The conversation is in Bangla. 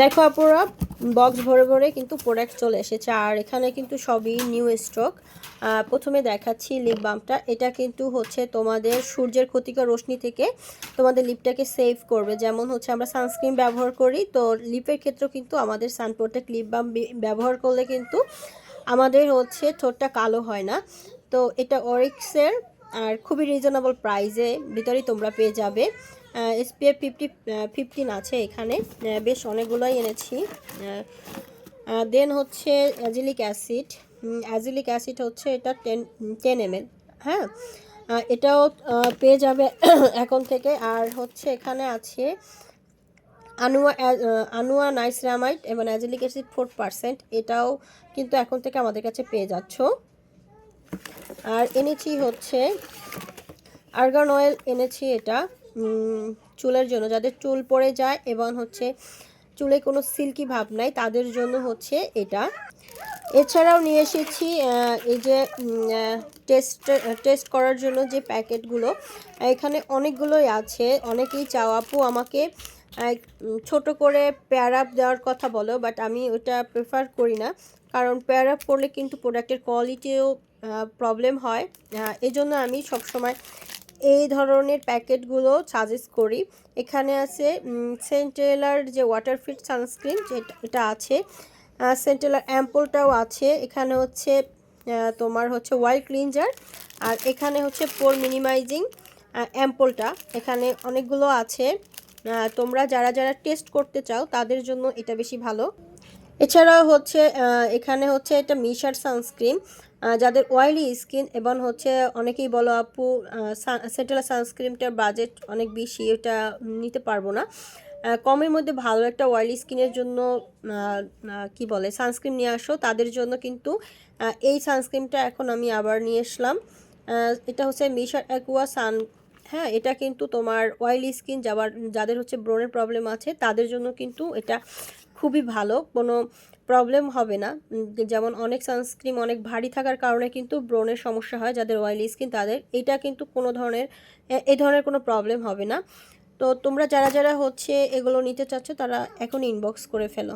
দেখো আপুরা, বক্স ভরে ভরে কিন্তু প্রোডাক্ট চলে এসেছে। আর এখানে কিন্তু সবই নিউ স্টক। প্রথমে দেখাচ্ছি লিপ বামটা। এটা কিন্তু হচ্ছে তোমাদের সূর্যের ক্ষতিকর রশ্মি থেকে তোমাদের লিপটাকে সেভ করবে। যেমন হচ্ছে আমরা সানস্ক্রিন ব্যবহার করি, তো লিপের ক্ষেত্রেও কিন্তু আমাদের সান প্রোটেক্ট লিপ বাম ব্যবহার করলে কিন্তু আমাদের হচ্ছে ঠোঁটটা কালো হয় না। তো এটা অরিক্সের, আর খুবই রিজনেবল প্রাইসে ভিতরেই তোমরা পেয়ে যাবে। SPF 15 আছে এখানে, বেশ অনেকগুলোই এনেছি। দেন হচ্ছে অ্যাজিলিক অ্যাসিড হচ্ছে এটা 10 ml। হ্যাঁ, এটাও পেয়ে যাবে এখন থেকে। আর হচ্ছে এখানে আছে আনুয়া নাইসিনামাইড এবং অ্যাজিলিক অ্যাসিড 4%, এটাও কিন্তু এখন থেকে আমাদের কাছে পেয়ে যাচ্ছ। আর এনেছি হচ্ছে আর্গান অয়েল এনেছি, এটা চুলের জন্য, যাদের চুল পড়ে যায় এবং হচ্ছে চুলে কোনো সিল্কি ভাব নাই তাদের জন্য হচ্ছে এটা। এছাড়াও নিয়ে এসেছি এই যে টেস্ট করার জন্য যে প্যাকেটগুলো, এখানে অনেকগুলোই আছে। অনেকেই চাও আপু আমাকে ছোট করে পেয়ার আপ দেওয়ার কথা বলো, বাট আমি ওটা প্রেফার করি না, কারণ পেয়ার আপ করলে কিন্তু প্রোডাক্টের কোয়ালিটিও প্রবলেম হয়। এই জন্য আমি সবসময় এই ধরনের প্যাকেটগুলো সাজেস্ট করি। এখানে আছে সেন্টেলার যে ওয়াটার ফ্রি সানস্ক্রিন, এটা আছে। সেন্টেলার অ্যাম্পলটাও আছে। এখানে হচ্ছে তোমার হচ্ছে অয়েল ক্লিনজার, আর এখানে হচ্ছে পোর মিনিমাইজিং অ্যাম্পলটা। এখানে অনেকগুলো আছে। তোমরা যারা যারা টেস্ট করতে চাও তাদের জন্য এটা বেশি ভালো। এছাড়াও হচ্ছে এখানে হচ্ছে এটা মিশার সানস্ক্রিন, যাদের অয়েলি স্কিন এবং হচ্ছে অনেকেই বলো আপু সেন্টেলার সানস্ক্রিনটার বাজেট অনেক বেশি, এটা নিতে পারবো না, কমের মধ্যে ভালো একটা অয়েলি স্কিনের জন্য কি বলে সানস্ক্রিন নিয়ে আসো, তাদের জন্য কিন্তু এই সানস্ক্রিনটা এখন আমি আবার নিয়ে আসলাম। এটা হচ্ছে মিশার অ্যাকুয়া সান। হ্যাঁ, এটা কিন্তু তোমার অয়েলি স্কিন যাদের হচ্ছে ব্রণের প্রবলেম আছে তাদের জন্য কিন্তু এটা খুবই ভালো, কোনো প্রবলেম হবে না। যেমন অনেক সানস্ক্রিন অনেক ভারী থাকার কারণে কিন্তু ব্রণের সমস্যা হয়, যাদের অয়েলি স্কিন তাদের এটা কিন্তু কোনো ধরনের এই ধরনের কোনো প্রবলেম হবে না। তো তোমরা যারা যারা হচ্ছে এগুলো নিতে চাচ্ছ তারা এখন ইনবক্স করে ফেলো।